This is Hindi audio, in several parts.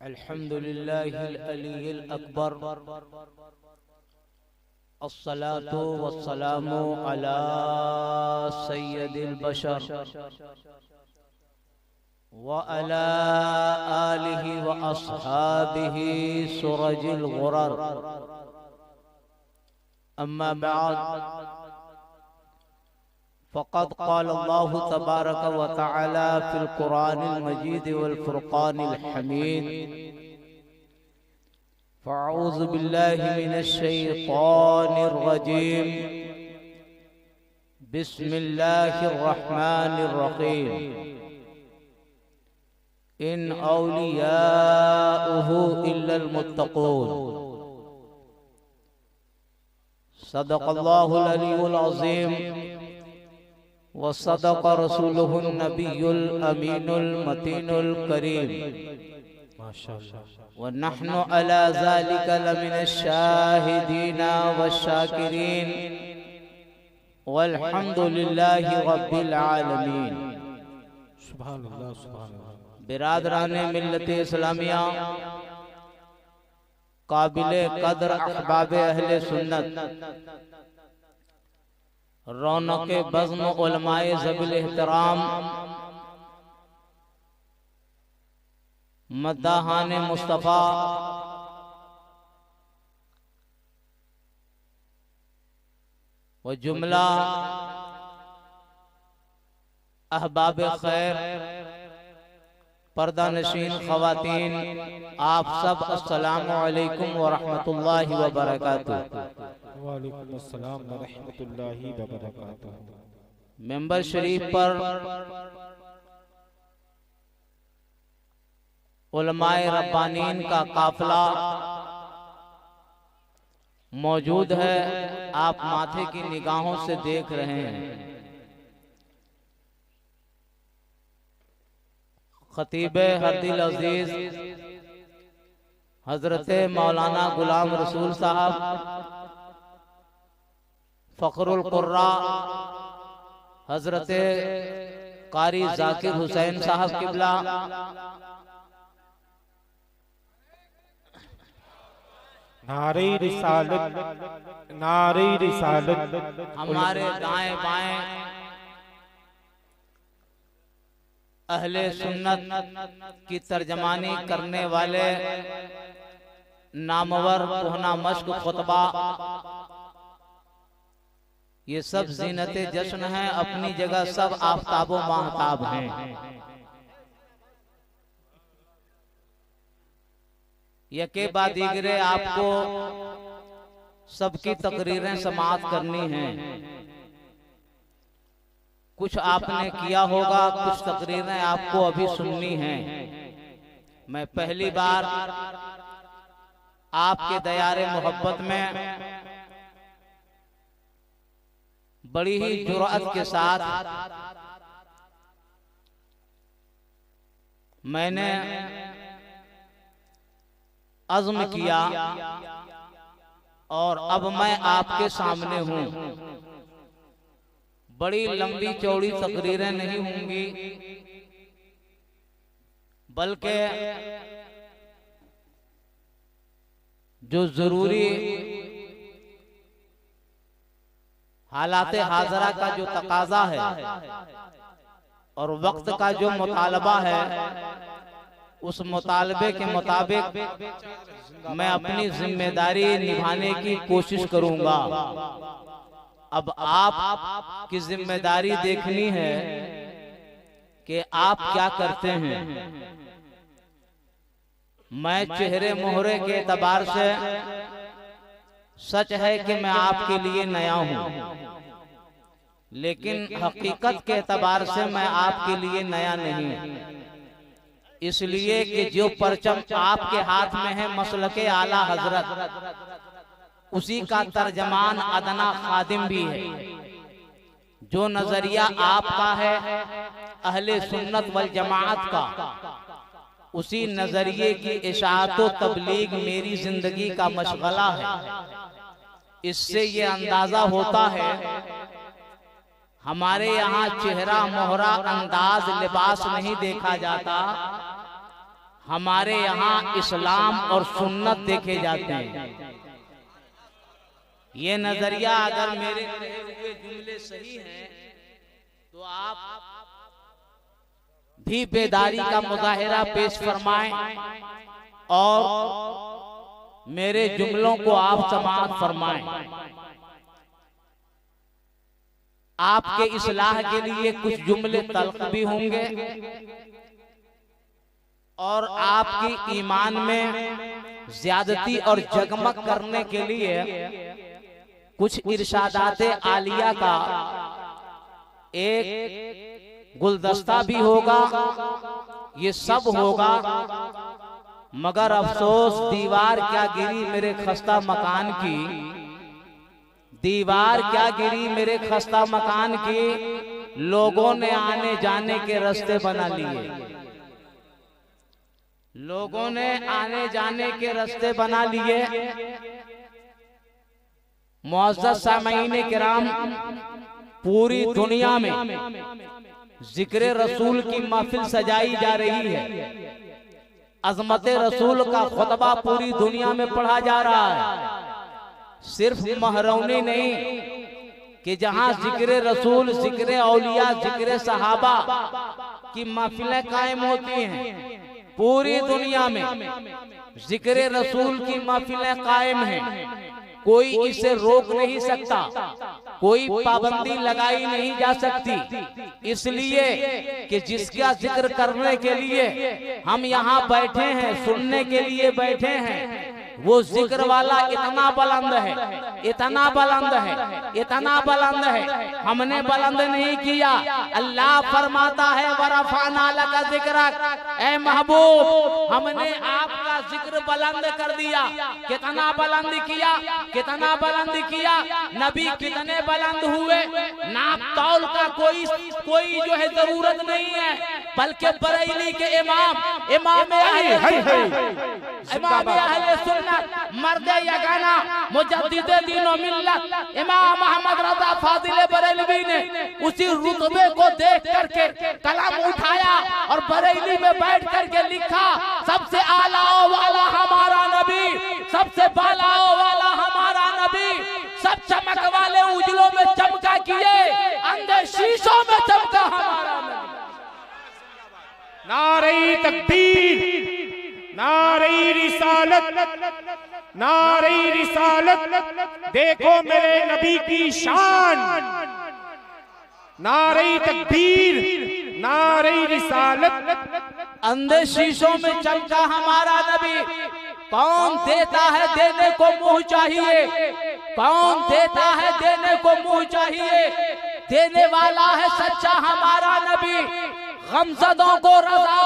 अल्हम्दुलिल्लाहिल अलीय्यिल अकबर अस्सलातु वस्सलामु अला सय्यदिल बशर व अला आलिहि व अस्हाबिहि सुरजिल गुरर। अम्मा बअद फ़क़द क़ाल अल्लाहु तबारक व तआला फ़िल क़ुरानिल मजीद वल फ़ुरक़ानिल हमीद। फ़अऊज़ु बिल्लाहि मिनश शैतानिर रजीम। बिस्मिल्लाहिर रहमानिर रहीम। इन औलियाउहु इल्लल मुत्तक़ून। सदक़ल्लाहुल अलीयुल अज़ीम व सदक़ रसूलुहुन नबियुल अमीनुल मतीनुल करीम। व नहनु अला ज़ालिका लमिनश शाहिदीना वश्शाकिरीन वल्हम्दुलिल्लाहि रब्बिल आलमीन। सुभानअल्लाह सुभानअल्लाह। बिरादराने मिल्लत इस्लामिया, काबिले कदर अहबाबे अहले सुन्नत, रौनके बज़्म उलमाए ज़बिल एहतराम, मद्दाहाने मुस्तफ़ा, व जुमला अहबाब खैर, पर्दा नशीन ख़वातीन, आप सब अस्सलामु अलैकुम व रहमतुल्लाहि व बरकातुहू। वालेकुम अस्सलाम व रहमतुल्लाहि व बरकातुहू। मेंबर शरीफ पर उलमाए रब्बानीन का काफिला मौजूद है। आप माथे की निगाहों से देख रहे हैं। खतीबे हरदिल अजीज हजरत मौलाना गुलाम रसूल साहब, फ़ख्रुल कुर्रा हजरत कारी जाकिर हुसैन साहब किबला, नारे रिसालत, नारे रिसालत। हमारे दाएं बाएं अहले सुन्नत की तर्जमानी करने वाले नामवर कोहना मश्क खुतबा, ये सब जीनते जश्न हैं। अपनी जगह सब आफताबो महताब हैं। यके बाद दीगरे आपको सबकी तकरीरें समाअत करनी हैं। कुछ आपने किया होगा, कुछ तकरीरें आपको अभी सुननी हैं। मैं पहली बार आपके दयारे मोहब्बत में बड़ी ही जुर्अत के साथ मैंने अज़्म किया और अब मैं आपके सामने हूँ। बड़ी लंबी चौड़ी तकरीरें नहीं होंगी, बल्कि जो जरूरी हालाते हाजरा का जो तकाजा है और वक्त का जो मुतालबा है, उस मुतालबे के मुताबिक मैं अपनी जिम्मेदारी निभाने की कोशिश करूंगा। अब आप की जिम्मेदारी देखनी है कि आप क्या करते हैं। मैं चेहरे मोहरे के एतबार से सच है कि मैं आपके लिए नया हूं, लेकिन हकीकत के एतबार से मैं आपके लिए नया नहीं। इसलिए कि जो परचम आपके हाथ में है मसलके आला हजरत, उसी का तर्जमान अदना खादिम भी है। जो नजरिया आपका है अहले सुन्नत वल जमाअत का, उसी नजरिए की इशाअत व तबलीग मेरी जिंदगी का मशगला है। इससे ये अंदाजा होता है हमारे यहाँ चेहरा मोहरा अंदाज लिबास नहीं देखा जाता, हमारे यहाँ इस्लाम और सुन्नत देखे जाते हैं। ये नजरिया अगर मेरे कहे हुए जुमले सही हैं तो आप भी बेदारी का मुजाहिरा पेश फरमाएं और मेरे जुमलों को आप समाअत फरमाएं। आपके इस्लाह के लिए कुछ जुमले तल्ख भी होंगे और आपकी ईमान में ज्यादती और जगमग करने के लिए कुछ इरशादाते आलिया का एक गुलदस्ता भी होगा। ये सब होगा, मगर अफसोस दीवार क्या गिरी मेरे खस्ता मकान की, दीवार क्या गिरी मेरे खस्ता मकान की, लोगों ने आने जाने के रास्ते बना लिए, लोगों ने आने जाने के रास्ते बना लिए। मुअज़्ज़ज़ सामईन किराम, पूरी दुनिया में जिक्र रसूल की महफिल सजाई जा रही है, अज़मत रसूल का खुतबा पूरी दुनिया में पढ़ा जा रहा है। सिर्फ महरौनी नहीं कि जहां जिक्र रसूल, जिक्र औलिया, जिक्र सहाबा की महफिलें कायम होती हैं, पूरी दुनिया में जिक्र रसूल की महफिलें कायम हैं। कोई इसे रोक नहीं सकता, कोई पाबंदी लगाई नहीं जा सकती, इसलिए कि जिसका जिक्र करने के लिए हम यहाँ बैठे हैं, सुनने के लिए बैठे हैं, वो जिक्र वाला इतना बुलंद है, इतना बुलंद है, इतना बुलंद है, हमने बुलंद नहीं किया। अल्लाह फरमाता है वरफ़अना लका ज़िक्रक, ऐ महबूब हमने आपका जिक्र बुलंद कर दिया। कितना बुलंद किया, कितना बुलंद किया, नबी कितने बुलंद हुए, नाप तौल का कोई जो है जरूरत नहीं है, बल्कि बरेली के इमाम अहले सुन्नत, मर्द यगाना, मुजद्दिद दीन व मिल्लत इमाम अहमद रज़ा फाजिल बरेलवी ने उसी रुतबे को देख करके कलम उठाया और बरेली में बैठ करके लिखा, सबसे आला वाला हमारा नबी, सबसे बाला वाला हमारा नबी, सब चमक वाले उजलों में चमका किए, अंधे शीशों में चमका हमारा नबी। नारे तकबीर, नारे रिसालत, नारे रिसालत, देखो मेरे नबी की शान। नारे तकबीर, नारे रिसालत, अंधे शीशों में चमका हमारा नबी। कौन देता है देने को मुंह चाहिए, कौन देता है देने को मुंह चाहिए, देने वाला है सच्चा हमारा नबी। गमज़दों को रज़ा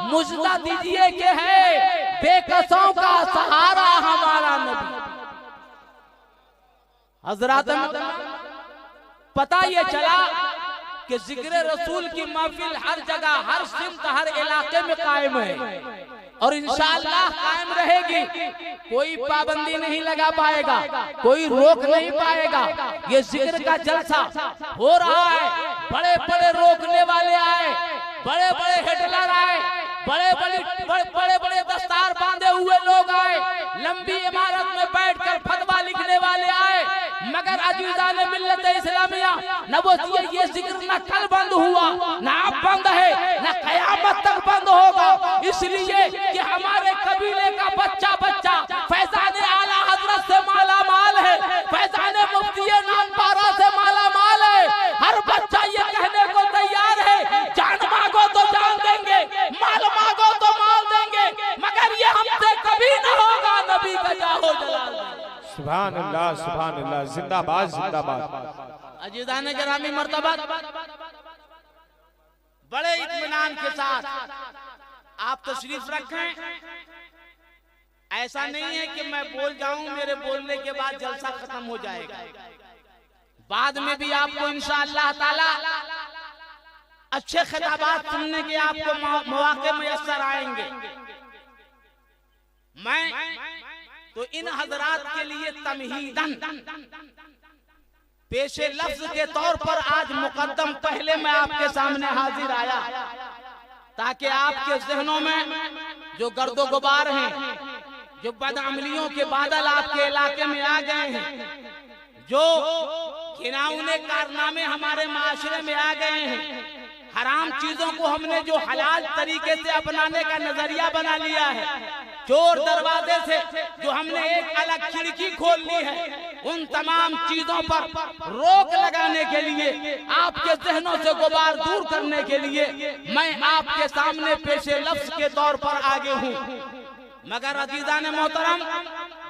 मुजदा दीजिए कि है बेकसों का सहारा हमारा नबी। हजरात पता ये चला कि जिक्र रसूल की महफिल हर जगह, हर सिमत, हर इलाके में कायम है और इंशाअल्लाह कायम रहेगी। कोई पाबंदी नहीं लगा पाएगा, कोई रोक नहीं पाएगा। ये जिक्र का जलसा हो रहा है, बड़े बड़े रोकने वाले आए, बड़े बड़े हेडलर आए, बड़े बड़े दस्तार बांधे हुए लोग आए, लंबी इमारत में बैठकर फतवा लिखने वाले आए, मगर अजीज़ान मिल्लत इस्लामिया न वो ये जिक्र न कल बंद हुआ, न अब बंद है, न कयामत तक बंद होगा। इसलिए कि हमारे कबीले का बच्चा बच्चा फैज़ान आला हजरत से माला माल है, फैज़ान मुफ्ती नानपारा से माला माल है। हर बच्चा ये कहने को तैयार है, जान मांगो तो जान देंगे, माल मांगो तो माल देंगे, मगर ये हमसे कभी न होगा। नबी का जाहो जलाल। सुभान अल्लाह, सुभान अल्लाह, जिंदाबाद जिंदाबाद। अजीज़ान गिरामी मर्तबा, बड़े इत्मीनान के साथ आप तशरीफ रखें। ऐसा नहीं है कि मैं बोल जाऊं, मेरे बोलने के बाद जलसा खत्म हो जाएगा। बाद में भी आपको इंशाअल्लाह ताला अच्छे खिताबात सुनने के आपको मौके मयस्सर आएंगे। मैं तो इन हजरात के लिए तमहीदन पेशे लफ्ज के तौर पर आज मुकद्दम पहले मैं आपके सामने हाजिर आया, ताकि आपके जहनों में जो गर्दो गुबार हैं, जो बदअमलियों के बादल आपके इलाके में आ गए हैं, जो घिनौने कारनामे हमारे माशरे में आ गए हैं, हराम चीजों को हमने जो हलाल तरीके से अपनाने का नजरिया बना लिया है, चोर दरवाजे से जो हमने एक अलग खिड़की खोल ली है, उन तमाम चीजों पर रोक लगाने के लिए, आपके जहनों से गुबार दूर करने के लिए मैं आपके सामने पेशे लफ्ज के तौर पर आगे हूँ। मगर अजीजान मोहतरम,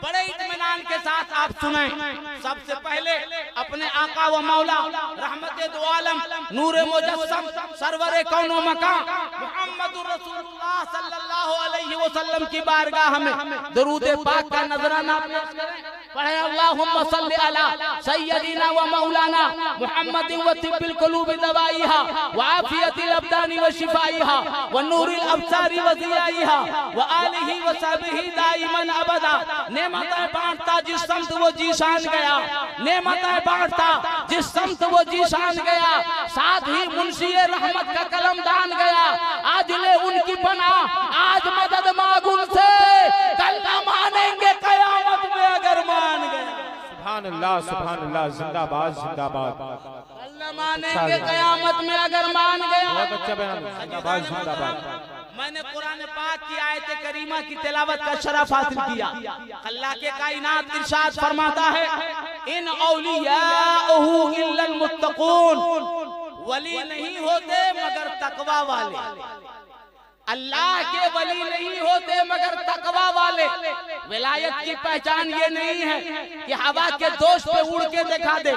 बड़े इत्मीनान के साथ आप सुने। सबसे पहले अपने आका व मौला रहमत दो आलम नूर मुजस्सम सरवर कौनो मकां मुहम्मदुर रसूलुल्लाह सल्लल्लाहु अलैहि वसल्लम की बारगाह में दरूद पाक का नजराना पढ़े। अल्लाहुम्मा सल्ली अला सय्यदिना व मौलाना मुहम्मदिन व तिब्बिल कुलूबि दवाइहा व आफियतिल अब्दानि व शिफाइहा व नूरिल अबसारि व ज़ियाइहा व आलिहि व सहबिही दाइमन अबदा। नेमतें बांटता जिस समत वो जीशान गया, नेमतें बांटता जिस समत वो जीशान गया, साथ ही मुंशी रहमत का कलम दान गया। आज ले उनकी पनाह, आज मदद मांग उनसे, कल न मानेंगे कयामत में अगर मान गए। सुभान अल्लाह, जिंदाबाद जिंदाबाद। कल न मानेंगे कयामत में अगर मान गया। बहुत अच्छा बयान, जिंदाबाद जिंदाबाद। मैंने कुरान पाक की आयत करीमा की तिलावत का शरफ हासिल किया। अल्लाह के कायनात इरशाद फरमाता है, इन औलियाहु इल्लल मुत्तकून, वली नहीं होते मगर तकवा वाले। अल्लाह के वली नहीं होते मगर तकवा वाले। विलायत की पहचान ये नहीं है कि हवा के दोष पे उड़ के दिखा दे।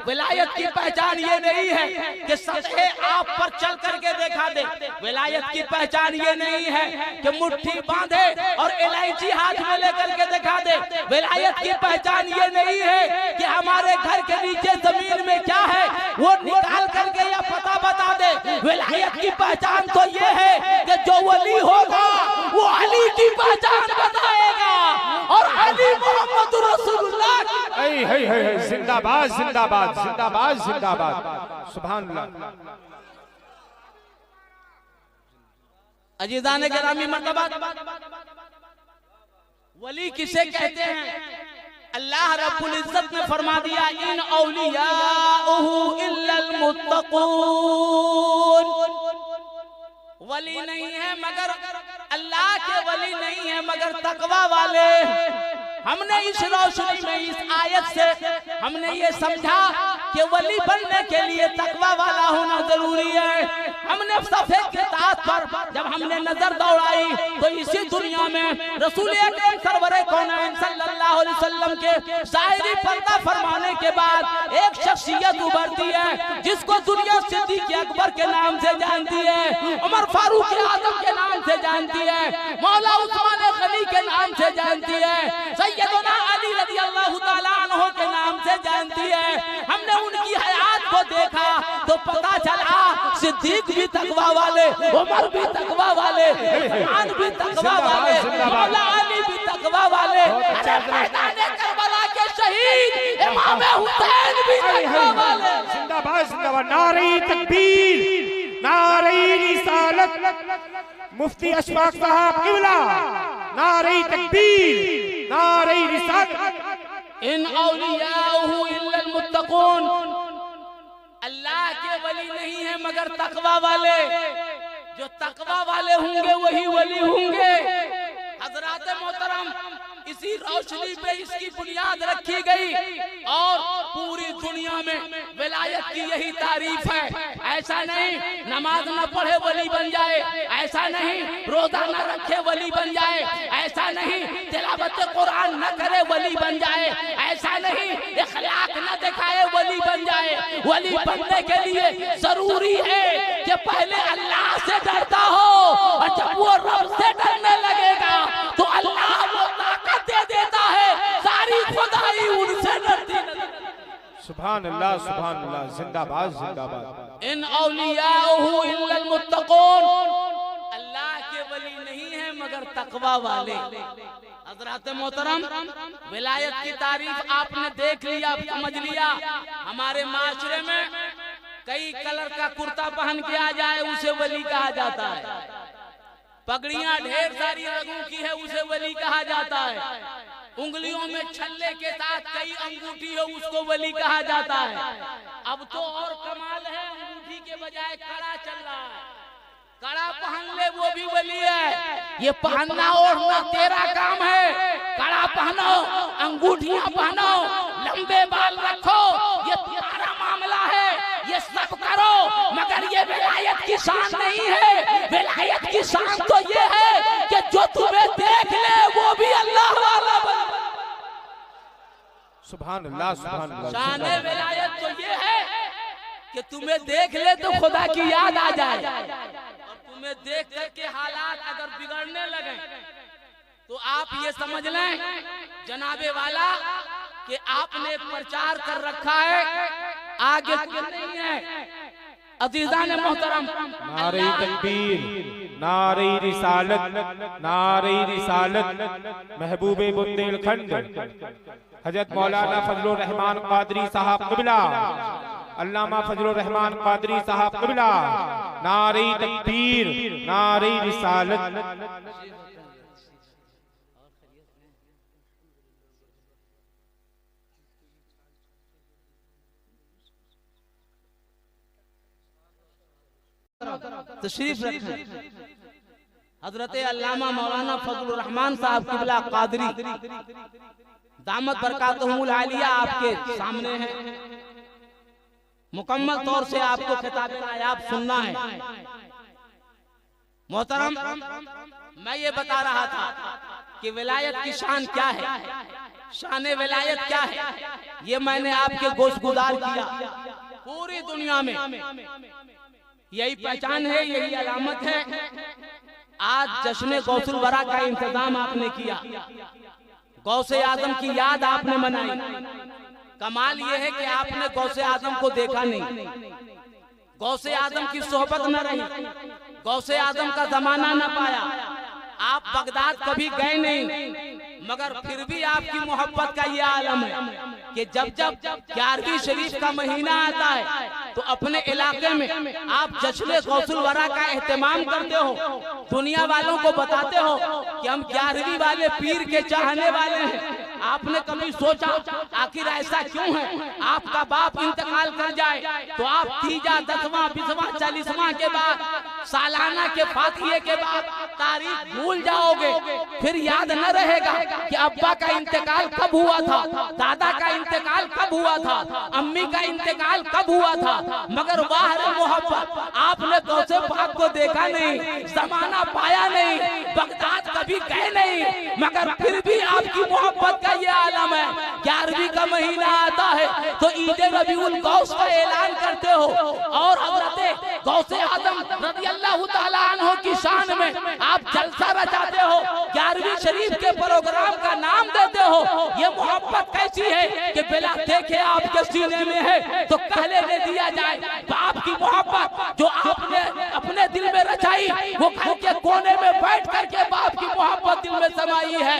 विलायत की पहचान ये नहीं है कि सतहे आप पर चल करके दिखा दे। विलायत की पहचान ये नहीं है कि मुट्ठी बांधे और इलायची हाथ में लेकर के दिखा दे। विलायत की पहचान ये नहीं है कि हमारे घर के नीचे जमीन में क्या है वो निकाल करके या पता बता दे। विलायत की पहचान तो ये है कि जो वली होगा वो अली की पहचान बताएगा और अली मोहम्मद रसूलुल्लाह। जिंदाबाद जिंदाबाद जिंदाबाद जिंदाबाद। सुभान अल्लाह। अजीज़ान गिरामी मर्तबा, वली किसे कहते हैं? अल्लाह रब्बुल इज्जत ने फरमा दिया, इन औलियाहु इल्लल मुत्तकून। वली नहीं है मगर अल्लाह के वली नहीं है मगर तकवा वाले। हमने इस रोशनी में, इस आयत से हमने ये समझा कि वली बनने के लिए तकवा वाला होना जरूरी है। हमने सफेद के ताज पर जब हमने नजर दौड़ाई तो इसी दुनिया में रसूल अकरम सरवरे कौनैन सल्लल्लाहु अलैहि वसल्लम के ज़ाहिरी पर्दा फरमाने के बाद एक शख्सियत उभरती है जिसको दुनिया सिद्दीक़ अकबर के नाम से जानती है, उमर फारूक आजम के नाम से जानती है, मौला उस्मान गनी के नाम से जानती है, सैयदना अली रज़ियल्लाहु ताला अन्हु के नाम से जानती है। हमने उनकी हयात को देखा तो पता चला सिद्दीक भी तकवा वाले, उमर भी तकवा वाले, उस्मान भी तकवा वाले, मौला अली भी तकवा वाले, मैदान करबला के शहीद इमाम हुसैन भी तकवा वाले। जिंदाबाद जिंदाबाद। नारे तकबीर, नारे रिसालत, मुफ्ती अशफाक साहब किबला, नारे तकबीर, नारे रिसालत। इन औलियाहु इल्लल मुत्तकून, अल्लाह के वली नहीं है मगर तकवा वाले। जो तकवा वाले होंगे वही वली होंगे। हजरात मोहतरम, इसी रोशनी पे इसकी बुनियाद रखी गई और पूरी दुनिया में विलायत की यही तारीफ है। ऐसा नहीं नमाज न पढ़े वली बन जाए, ऐसा नहीं रोजा न रखे वली बन जाए, ऐसा नहीं तिलावत कुरान न करे वली बन जाए, ऐसा नहीं इखलाक न दिखाए वली बन जाए। वली बनने के लिए जरूरी है कि पहले अल्लाह से डरता हो और जब वो रब से डरने लगेगा तो अल्लाह वो ताकत दे देता है, सारी खुदाई उनसे डरती है। सुभान अल्लाह, जिंदाबाद जिंदाबाद। इन औलियाहु इल्लल मुत्तकून, अल्लाह के वली नहीं है मगर तकवा वाले। हज़रात मोहतरम, विलायत की तारीफ आपने देख लिया, समझ लिया। हमारे माशरे में कई कलर का कुर्ता पहन के आ जाए उसे वली कहा जाता है। पगड़ियां ढेर सारी रंगों की है, उसे वली कहा जाता है। उंगलियों में छल्ले के साथ कई अंगूठी हो, उसको वली कहा जाता है। अब तो और कमाल है, अंगूठी के बजाय कड़ा चल रहा है। कड़ा पहन ले वो भी वली है। ये पहनना ओढ़ना तेरा काम है। कड़ा पहनो, अंगूठियां पहनो, लंबे बाल रखो, ये तुम्हारा मामला है, ये सब करो, मगर ये विलायत की शान नहीं है। विलायत की शान तो ये है कि जो तुम्हें देख ले वो भी अल्लाह वाला बन। सुभान अल्लाह, सुभान अल्लाह। शान विलायत तो ये है कि तुम्हें देख ले तो खुदा की याद आ जाए, और तुम्हें देख करके हालात अगर बिगड़ने लगे तो आप ये समझ लें जनाबे वाला कि आपने प्रचार कर रखा है, आगे नहीं है। अजीज़ान मोहतरम, नारे तकबीर, नारे रिसालत, नारे रिसालत। महबूबे बुंदेलखंड हजरत मौलाना फजलुर रहमान कादरी साहब क़िबला, अल्लामा फजलुर रहमान कादरी साहब क़िबला। नारे तकबीर, नारे रिसालत। तशरीफ रखें। हजरत अल्लामा मौलाना फजलुर रहमान साहब क़िबला कादरी दामत बरकातहुल आलिया आपके सामने है। मुकम्मल तौर से आपको खिताब नायाब सुनना है। मोहतरम, मैं ये बता रहा था कि विलायत की शान क्या है, शान विलायत क्या है, ये मैंने आपके गोशगुजार किया। पूरी दुनिया में यही पहचान है, यही अलामत है। आज जश्न गौसुल वरा का इंतजाम आपने किया, गौसे आजम की याद आपने मनाई। कमाल ये है कि आपने गौसे आजम को देखा नहीं, गौसे आजम की सोहबत न रही, गौसे आजम का जमाना न पाया। आप बगदाद कभी गए नहीं, मगर फिर भी आपकी मोहब्बत का ये आलम है कि जब जब 11वीं शरीफ का महीना आता है तो अपने इलाके में आप जश्न गौसुल वरा का एहतमाम करते हो। दुनिया वालों को बताते हो कि हम 11वीं वाले पीर के चाहने वाले हैं। आपने कभी सोचा आखिर ऐसा क्यों है? आपका बाप इंतकाल कर जाए तो आप तीजा, 10वां, 20वां, 40वां के बाद, सालाना के फातिहे के बाद तारीख भूल जाओगे। फिर याद न रहेगा कि अब्बा का इंतकाल कब हुआ था, दादा का इंतकाल कब हुआ था, अम्मी का इंतकाल कब हुआ था। मगर वाह रे मोहब्बत, आपने गौसे पाक को देखा नहीं, जमाना पाया नहीं, बगदाद कभी गए नहीं, मगर फिर भी आपकी मोहब्बत का ये आलम है। 11वीं का महीना आता है तो ईद रबीउल गौस का ऐलान करते हो और हज़रत गौसे आजम रज़ियल्लाहु ताला अन्हु की शान में आप जलसा रचाते हो, 11वीं शरीफ के प्रोग्राम का नाम देते हो। ये मोहब्बत कैसी है कि बिना देखे आपके सीने में है तो कह लेने दिया जाए। बाप की मोहब्बत जो आपने अपने दिल में रचाई, वो घर के कोने में बैठ करके बाप की मोहब्बत दिल में समाई है।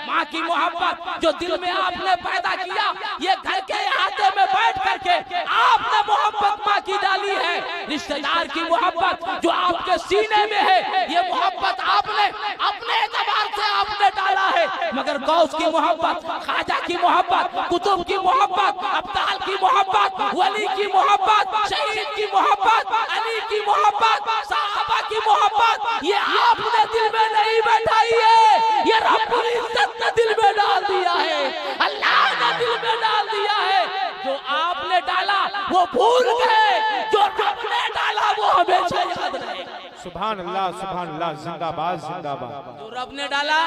माँ की मोहब्बत जो दिल में आपने पैदा किया, ये घर के अहाते में बैठ करके आपने मोहब्बत माँ की डाली है। रिश्तेदार की मोहब्बत जो आपके सीने में है, ये मोहब्बत आपने अपने एतबार से आपने डाला है। मगर गौस की मोहब्बत, ख्वाजा की मोहब्बत, कुतुब की मोहब्बत, अब्दाल की मोहब्बत, वली की मोहब्बत, शहीद की मोहब्बत, अली की मोहब्बत, साहबा की मोहब्बत, ये आपने दिल में नहीं बैठाई है, ये रब्बुल इज्जत ने दिल में डाल दिया है, अल्लाह ने दिल में डाल दिया है। जो आपने डाला वो भूल गए, जो रब ने डाला वो हमेशा याद रहे। सुभान अल्लाह, सुभान अल्लाह। जिंदाबाद, जिंदाबाद। जो रब ने डाला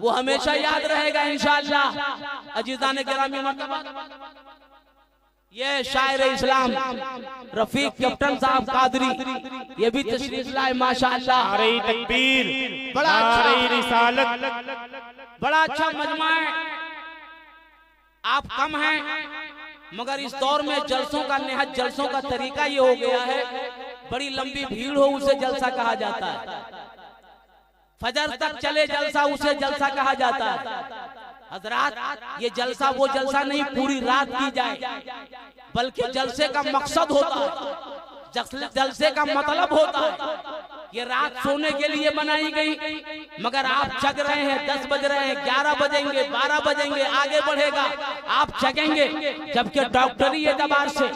वो हमेशा याद रहेगा इंशाअल्लाह। अजीज़ान गिरामी मर्तबा, ये शायर इस्लाम रफीक कैप्टन साहब कादरी, ये भी तशरीफ लाए माशाअल्लाह। नारे तकबीर, बड़ा अच्छा, नारे रिसालत। बड़ा अच्छा मजमा है। आप कम हैं, मगर इस दौर में जलसों का निहत, जलसों का तरीका ये हो गया है, बड़ी लंबी भीड़ हो उसे जलसा कहा जाता है, फजर तक चले जलसा उसे जलसा कहा जाता है। हजरात, ये जलसा वो जलसा नहीं पूरी रात की जाए, बल्कि जलसे का मकसद होता है, जलसे का मतलब होता है ये रात सोने के लिए बनाई गई, मगर आप जग रहे हैं। 10 बज रहे हैं, 11 बजेंगे, 12 बजेंगे, आगे बढ़ेगा, आप जगेंगे। जबकि डॉक्टरी एतबार से,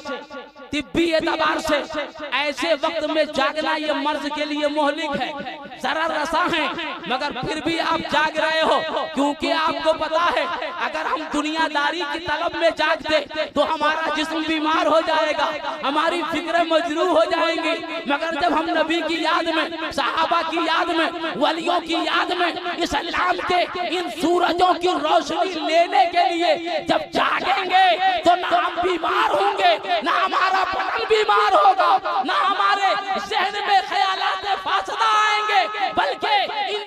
तिब्बी एतबार से ऐसे वक्त में जागना ये मर्ज के लिए मोहलिक है, जरा रसा है, मगर फिर भी आप जाग रहे हो, क्योंकि आपको पता है अगर हम दुनियादारी की तलब में जागते तो हमारा जिस्म बीमार हो जाएगा, हमारी फिक्र मजरूह हो जाएंगी। मगर जब हम नबी की याद में, सहाबा की याद में, वलियों की याद में, इस्लाम के इन सूरजों की रोशनी लेने के लिए जब जागेंगे तो ना हम बीमार होंगे, ना हमारा बदन बीमार होगा, ना हमारे जहन में ख्यालात फासदा आएंगे, बल्कि